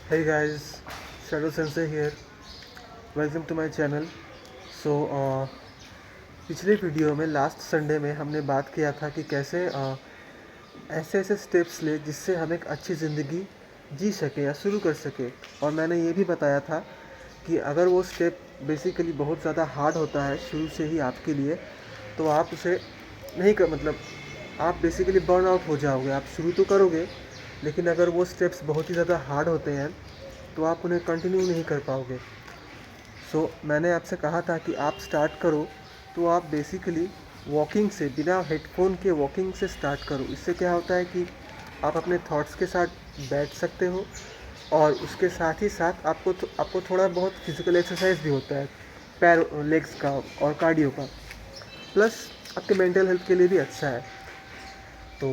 Hey guys, Shadow Sensei here. Welcome to my channel. So पिछले video में last Sunday में हमने बात किया था कि कैसे ऐसे ऐसे स्टेप्स ले जिससे हम एक अच्छी ज़िंदगी जी सके या शुरू कर सके। और मैंने ये भी बताया था कि अगर वो स्टेप बेसिकली बहुत ज़्यादा हार्ड होता है शुरू से ही आपके लिए, तो आप उसे नहीं कर मतलब आप बेसिकली बर्न आउट हो जाओगे। आप शुरू तो करोगे, लेकिन अगर वो स्टेप्स बहुत ही ज़्यादा हार्ड होते हैं तो आप उन्हें कंटिन्यू नहीं कर पाओगे। मैंने आपसे कहा था कि आप स्टार्ट करो, तो आप बेसिकली वॉकिंग से, बिना हेडफोन के वॉकिंग से स्टार्ट करो। इससे क्या होता है कि आप अपने थॉट्स के साथ बैठ सकते हो, और उसके साथ ही साथ आपको थोड़ा बहुत फिजिकल एक्सरसाइज भी होता है, पैर लेग्स का और कार्डियो का, प्लस आपके मेंटल हेल्थ के लिए भी अच्छा है। तो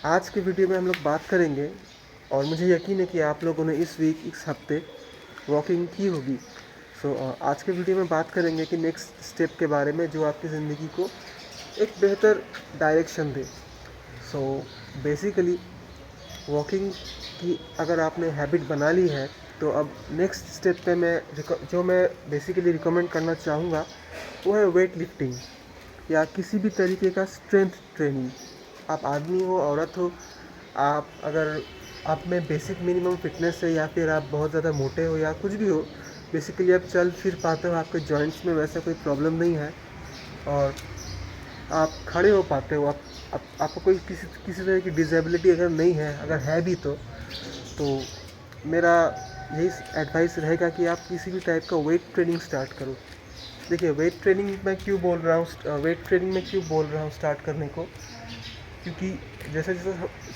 आज के वीडियो में हम लोग बात करेंगे, और मुझे यकीन है कि आप लोगों ने इस हफ्ते वॉकिंग की होगी। आज के वीडियो में बात करेंगे कि नेक्स्ट स्टेप के बारे में जो आपकी ज़िंदगी को एक बेहतर डायरेक्शन दे। सो बेसिकली वॉकिंग की अगर आपने हैबिट बना ली है, तो अब नेक्स्ट स्टेप पे मैं बेसिकली रिकमेंड करना चाहूँगा वो है वेट लिफ्टिंग, या किसी भी तरीके का स्ट्रेंथ ट्रेनिंग। आप आदमी हो, औरत हो, अगर आप में बेसिक मिनिमम फिटनेस है, या फिर आप बहुत ज़्यादा मोटे हो, या कुछ भी हो, बेसिकली आप चल फिर पाते हो, आपके जॉइंट्स में वैसा कोई प्रॉब्लम नहीं है, और आप खड़े हो पाते हो, आपको कोई किसी तरह की डिसेबिलिटी अगर नहीं है, अगर है भी तो मेरा यही एडवाइस रहेगा कि आप किसी भी टाइप का वेट ट्रेनिंग स्टार्ट करो। देखिए, वेट ट्रेनिंग में क्यों बोल रहा हूँ स्टार्ट करने को, क्योंकि जैसे जैसे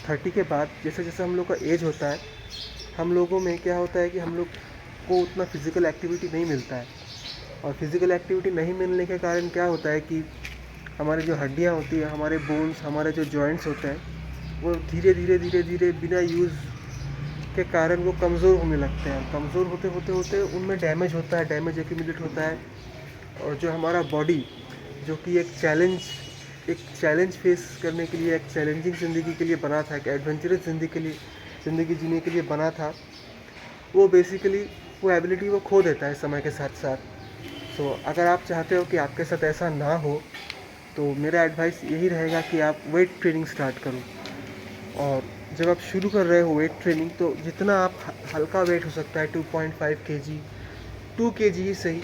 30 के बाद जैसे जैसे हम लोग का एज होता है, हम लोगों में क्या होता है कि हम लोग को उतना फिज़िकल एक्टिविटी नहीं मिलता है। और फिज़िकल एक्टिविटी नहीं मिलने के कारण क्या होता है कि हमारी जो हड्डियाँ होती हैं, हमारे बोन्स, हमारे जो जॉइंट्स होते हैं, वो धीरे धीरे बिना यूज़ के कारण वो कमज़ोर होने लगते हैं। कमज़ोर होते होते होते उनमें डैमेज होता है, डैमेज एक्यूमुलेट होता है। और जो हमारा बॉडी, जो कि एक चैलेंज फेस करने के लिए, एक चैलेंजिंग ज़िंदगी के लिए बना था, एक एडवेंचरस ज़िंदगी जीने के लिए बना था, वो बेसिकली वो एबिलिटी वो खो देता है समय के साथ साथ। अगर आप चाहते हो कि आपके साथ ऐसा ना हो, तो मेरा एडवाइस यही रहेगा कि आप वेट ट्रेनिंग स्टार्ट करो। और जब आप शुरू कर रहे हो वेट ट्रेनिंग, तो जितना आप हल्का वेट हो सकता है, 2.5 kg, 2 kg ही सही,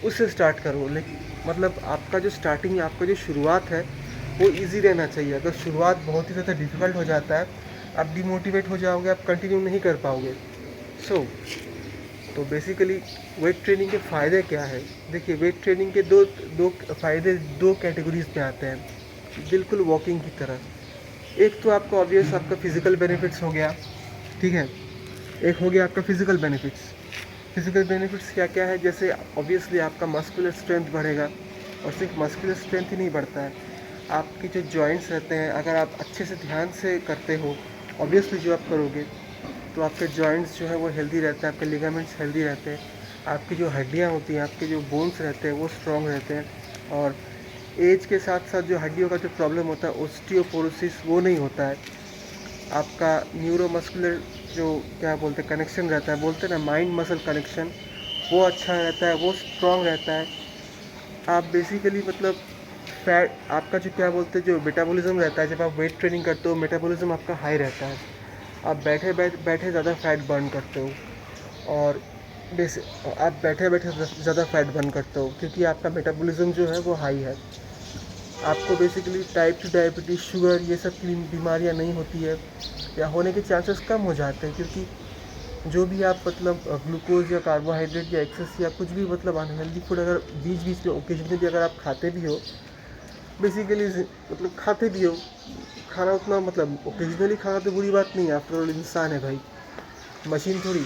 उससे स्टार्ट करो। लेकिन मतलब आपका जो शुरुआत है वो इजी रहना चाहिए। अगर शुरुआत बहुत ही ज़्यादा डिफ़िकल्ट हो जाता है, आप डिमोटिवेट हो जाओगे, आप कंटिन्यू नहीं कर पाओगे। सो तो बेसिकली वेट ट्रेनिंग के फ़ायदे क्या है? देखिए, वेट ट्रेनिंग के दो दो फ़ायदे दो कैटेगरीज में आते हैं, बिल्कुल वॉकिंग की तरह। एक तो आपको ऑब्वियस आपका फ़िज़िकल बेनिफिट्स हो गया, ठीक है। एक हो गया आपका फ़िज़िकल बेनिफिट्स क्या क्या है? जैसे ऑब्वियसली आपका मस्कुलर स्ट्रेंथ बढ़ेगा, और सिर्फ मस्कुलर स्ट्रेंथ ही नहीं बढ़ता है, आपकी जो जॉइंट्स रहते हैं, अगर आप अच्छे से ध्यान से करते हो, ऑब्वियसली जो आप करोगे, तो आपके जॉइंट्स जो है वो हेल्दी रहते हैं, आपके लिगामेंट्स हेल्दी रहते हैं, आपकी जो हड्डियाँ होती हैं, आपके जो बोन्स रहते हैं वो स्ट्रॉन्ग रहते हैं। और एज के साथ साथ जो हड्डियों का जो प्रॉब्लम होता है, ओस्टियोपोरोसिस, वो नहीं होता है। आपका न्यूरोमस्कुलर जो क्या बोलते हैं कनेक्शन रहता है, बोलते हैं ना माइंड मसल कनेक्शन, वो अच्छा रहता है, वो स्ट्रॉन्ग रहता है। आप बेसिकली मतलब फैट, आपका जो क्या बोलते हैं जो मेटाबॉलिज्म रहता है, जब आप वेट ट्रेनिंग करते हो, मेटाबॉलिज्म आपका हाई रहता है, आप बैठे ज़्यादा फैट बर्न करते हो। और बेस आप बैठे बैठे ज़्यादा फैट बर्न करते हो, क्योंकि आपका मेटाबॉलिज्म जो है वो हाई है। आपको बेसिकली टाइप 2 डायबिटीज़, शुगर, ये सब की बीमारियां नहीं होती है, या होने के चांसेस कम हो जाते हैं। क्योंकि जो भी आप मतलब ग्लूकोज या कार्बोहाइड्रेट या एक्सेस या कुछ भी मतलब अनहेल्दी फूड अगर बीच बीच में ओकेजनली अगर आप खाते भी हो, बेसिकली मतलब खाते भी हो, खाना उतना मतलब ओकेजनली खाना तो बुरी बात नहीं है, आफ्टर ऑल इंसान है भाई, मशीन थोड़ी।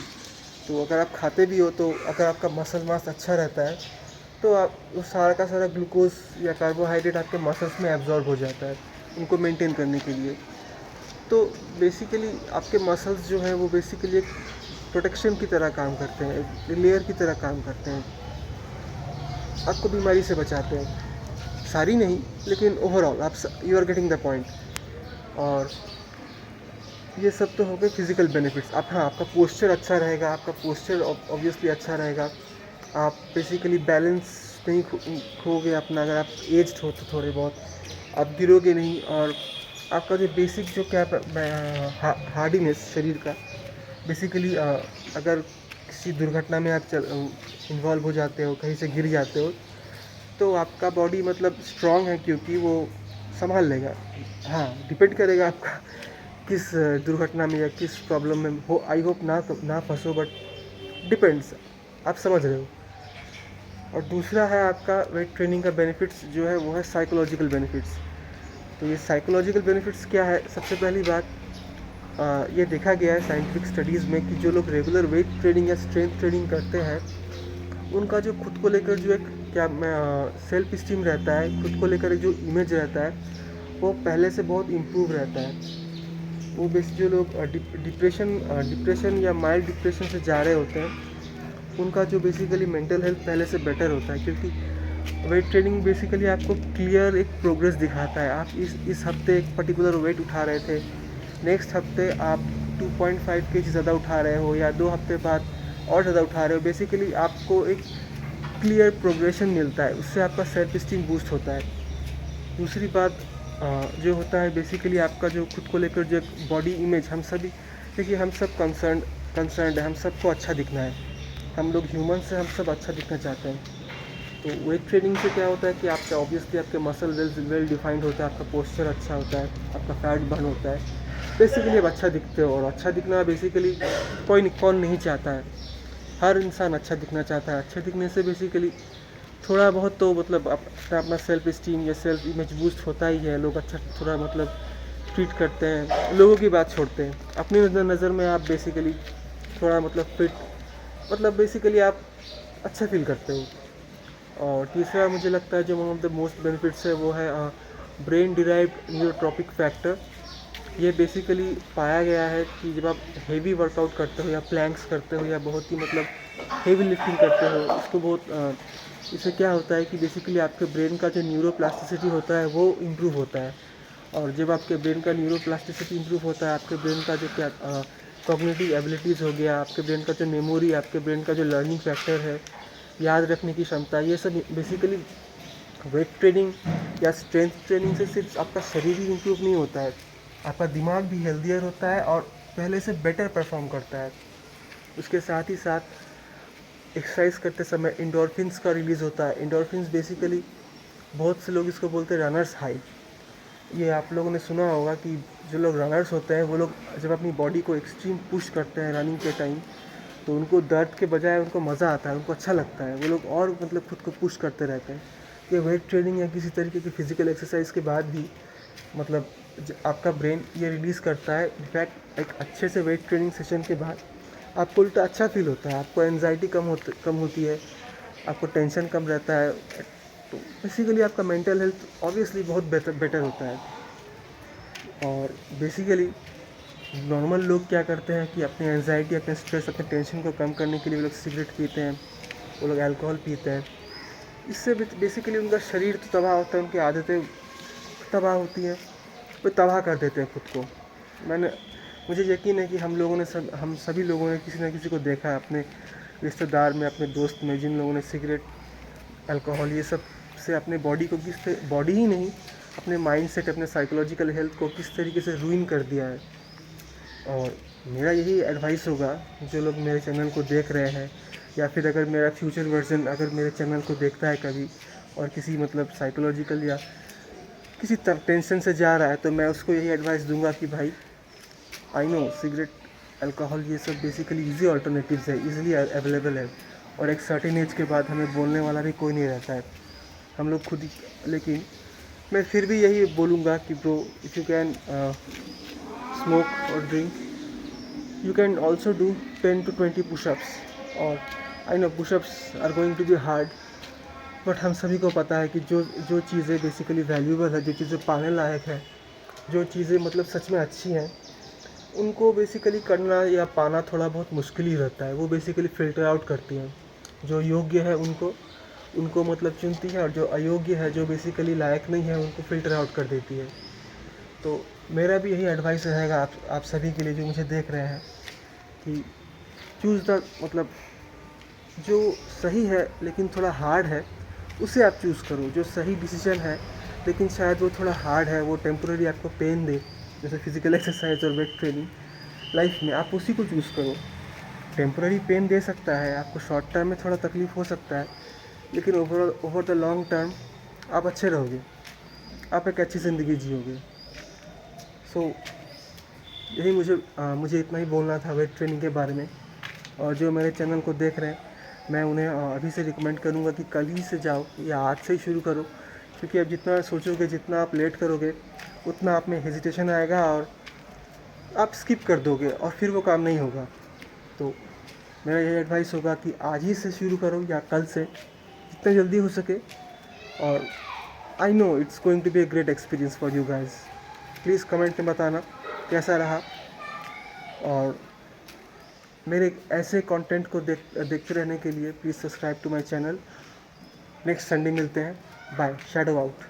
तो अगर आप खाते भी हो, तो अगर आपका मसल मास अच्छा रहता है, तो आप वो सारा का सारा ग्लूकोज या कार्बोहाइड्रेट आपके मसल्स में एब्जॉर्ब हो जाता है उनको मेंटेन करने के लिए। तो बेसिकली आपके मसल्स जो हैं वो बेसिकली एक प्रोटेक्शन की तरह काम करते हैं, एक लेयर की तरह काम करते हैं, आपको बीमारी से बचाते हैं। सारी नहीं, लेकिन ओवरऑल आप you are getting the point. और ये सब तो हो गए फिज़िकल बेनिफिट्स। आप हाँ, आपका पोस्चर अच्छा रहेगा, आपका पोस्चर ऑब्वियसली अच्छा रहेगा। आप बेसिकली बैलेंस नहीं खोगे अपना, अगर आप एज्ड हो तो थोड़े बहुत आप गिरोगे नहीं। और आपका जो बेसिक जो क्या हार्डीनेस शरीर का बेसिकली, अगर किसी दुर्घटना में आप इन्वॉल्व हो जाते हो, कहीं से गिर जाते हो, तो आपका बॉडी मतलब स्ट्रॉन्ग है, क्योंकि वो संभाल लेगा। हाँ, डिपेंड करेगा आपका किस दुर्घटना में या किस प्रॉब्लम में हो। आई होप ना फंसो, बट डिपेंड्स, आप समझ रहे हो। और दूसरा है आपका वेट ट्रेनिंग का बेनिफिट्स जो है वो है साइकोलॉजिकल बेनिफिट्स। तो ये साइकोलॉजिकल बेनिफिट्स क्या है? सबसे पहली बात, ये देखा गया है साइंटिफिक स्टडीज़ में कि जो लोग रेगुलर वेट ट्रेनिंग या स्ट्रेंथ ट्रेनिंग करते हैं, उनका जो खुद को लेकर जो एक सेल्फ इस्टीम रहता है, खुद को लेकर एक जो इमेज रहता है, वो पहले से बहुत इम्प्रूव रहता है। वो जो लोग डिप्रेशन या माइल्ड डिप्रेशन से जा रहे होते हैं, उनका जो बेसिकली मेंटल हेल्थ पहले से बेटर होता है, क्योंकि वेट ट्रेनिंग बेसिकली आपको क्लियर एक प्रोग्रेस दिखाता है। आप इस हफ्ते एक पर्टिकुलर वेट उठा रहे थे, नेक्स्ट हफ्ते आप 2.5 kg ज़्यादा उठा रहे हो, या 2 हफ्ते बाद और ज़्यादा उठा रहे हो। बेसिकली आपको एक क्लियर प्रोग्रेशन मिलता है, उससे आपका सेल्फ इस्टीम बूस्ट होता है। दूसरी बात जो होता है बेसिकली आपका जो खुद को लेकर जो बॉडी इमेज, हम सभी देखिए, हम सब कंसर्नड है, हम सबको अच्छा दिखना है, हम लोग ह्यूमन से हम सब अच्छा दिखना चाहते हैं। तो वेट ट्रेनिंग से क्या होता है कि आपका ऑब्वियसली आपके मसल वेल डिफाइंड होता है, आपका पोस्चर अच्छा होता है, आपका फैट बर्न होता है, बेसिकली आप अच्छा दिखते हो। और अच्छा दिखना बेसिकली कौन नहीं चाहता है, हर इंसान अच्छा दिखना चाहता है। अच्छे दिखने से बेसिकली थोड़ा बहुत तो मतलब अपना सेल्फ इस्टीम या सेल्फ इमेज बूस्ट होता ही है। लोग अच्छा थोड़ा मतलब ट्रीट करते हैं, लोगों की बात छोड़ते हैं, अपनी नज़र में आप बेसिकली थोड़ा मतलब फिट, मतलब बेसिकली आप अच्छा फील करते हो। और तीसरा मुझे लगता है जो one of the most benefits है वो है ब्रेन डिराइव्ड न्यूरोट्रॉपिक फैक्टर। ये बेसिकली पाया गया है कि जब आप हेवी वर्कआउट करते हो या प्लैंक्स करते हो या बहुत ही मतलब हेवी लिफ्टिंग करते हो, इसको बहुत इससे क्या होता है कि बेसिकली आपके ब्रेन का जो न्यूरोप्लास्टिसिटी होता है वो इम्प्रूव होता है। और जब आपके ब्रेन का न्यूरोप्लास्टिसिटी इम्प्रूव होता है, आपके ब्रेन का जो क्या कॉग्निटिव एबिलिटीज़ हो गया, आपके ब्रेन का जो मेमोरी, आपके ब्रेन का जो लर्निंग फैक्टर है, याद रखने की क्षमता, ये सब बेसिकली वेट ट्रेनिंग या स्ट्रेंथ ट्रेनिंग से सिर्फ आपका शरीर ही इम्प्रूव नहीं होता है, आपका दिमाग भी हेल्दियर होता है और पहले से बेटर परफॉर्म करता है। उसके साथ ही साथ एक्सरसाइज करते समय इंडोर्फिन्स का रिलीज़ होता है। इंडोर्फिन्स बेसिकली बहुत से लोग इसको बोलते हैं रनर्स हाई। ये आप लोगों ने सुना होगा कि जो लोग रनर्स होते हैं वो लोग जब अपनी बॉडी को एक्सट्रीम पुश करते हैं रनिंग के टाइम, तो उनको दर्द के बजाय उनको मज़ा आता है, उनको अच्छा लगता है, वो लोग और मतलब खुद को पुश करते रहते हैं। ये वेट ट्रेनिंग या किसी तरीके की फ़िज़िकल एक्सरसाइज के बाद भी मतलब आपका ब्रेन ये रिलीज़ करता है। इनफैक्ट एक अच्छे से वेट ट्रेनिंग सेशन के बाद आपको उल्टा अच्छा फील होता है, आपको एंजाइटी कम होती है, आपको टेंशन कम रहता है। तो बेसिकली आपका मेंटल हेल्थ ऑब्वियसली बहुत बेटर होता है। और बेसिकली नॉर्मल लोग क्या करते हैं कि अपनी एंजाइटी, अपने स्ट्रेस, अपने टेंशन को कम करने के लिए वो लोग सिगरेट पीते हैं, वो लोग अल्कोहल पीते हैं। इससे बेसिकली उनका शरीर तो तबाह होता है, उनकी आदतें तबाह होती हैं, वो तबाह कर देते हैं खुद को। मुझे यकीन है कि हम सभी लोगों ने किसी न किसी को देखा है अपने रिश्तेदार में, अपने दोस्त में, जिन लोगों ने सिगरेट, अल्कोहल ये सब से अपने बॉडी को बॉडी ही नहीं, अपने माइंड सेट, अपने साइकोलॉजिकल हेल्थ को किस तरीके से रूइन कर दिया है। और मेरा यही एडवाइस होगा जो लोग मेरे चैनल को देख रहे हैं, या फिर अगर मेरा फ्यूचर वर्जन अगर मेरे चैनल को देखता है कभी और किसी मतलब साइकोलॉजिकल या किसी टेंशन से जा रहा है, तो मैं उसको यही एडवाइस दूंगा कि भाई, आई नो सिगरेट, अल्कोहल ये सब बेसिकली इजी ऑल्टरनेटिव्स है, इजीली अवेलेबल है, और एक सर्टेन एज के बाद हमें बोलने वाला भी कोई नहीं रहता है, हम लोग खुद ही। लेकिन मैं फिर भी यही बोलूँगा कि bro, if you can smoke और drink, you can also do 10 to 20 push-ups। और I know pushups are going to be hard, but हम सभी को पता है कि जो चीज़ें बेसिकली वैल्यूबल है, जो चीज़ें पाने लायक है, जो चीज़ें मतलब सच में अच्छी हैं, उनको बेसिकली करना या पाना थोड़ा बहुत मुश्किल ही रहता है। वो बेसिकली फ़िल्टर आउट करती हैं, जो योग्य है उनको मतलब चुनती है, और जो अयोग्य है, जो बेसिकली लायक नहीं है, उनको फ़िल्टर आउट कर देती है। तो मेरा भी यही एडवाइस रहेगा आप सभी के लिए जो मुझे देख रहे हैं कि चूज़ द मतलब जो सही है लेकिन थोड़ा हार्ड है उसे आप चूज़ करो। जो सही डिसीजन है लेकिन शायद वो थोड़ा हार्ड है, वो टेम्पोररी आपको पेन दे, जैसे फिजिकल एक्सरसाइज और वेट ट्रेनिंग लाइफ में, आप उसी को चूज़ करो। टेम्पोररी पेन दे सकता है आपको, शॉर्ट टर्म में थोड़ा तकलीफ़ हो सकता है, लेकिन ओवर द लॉन्ग टर्म आप अच्छे रहोगे, आप एक अच्छी ज़िंदगी जियोगे। सो यही मुझे इतना ही बोलना था वेट ट्रेनिंग के बारे में। और जो मेरे चैनल को देख रहे हैं, मैं उन्हें अभी से रिकमेंड करूँगा कि कल ही से जाओ या आज से ही शुरू करो, क्योंकि अब जितना सोचोगे, जितना आप लेट करोगे, उतना आप में हेजिटेशन आएगा और आप स्किप कर दोगे और फिर वो काम नहीं होगा। तो मेरा यही एडवाइस होगा कि आज ही से शुरू करो या कल से, जितना जल्दी हो सके। और I know it's going to be a great experience for you guys. Please comment में बताना कैसा रहा, और मेरे ऐसे कंटेंट को देखते रहने के लिए please subscribe to my channel. Next Sunday मिलते हैं। बाय। Shadow out.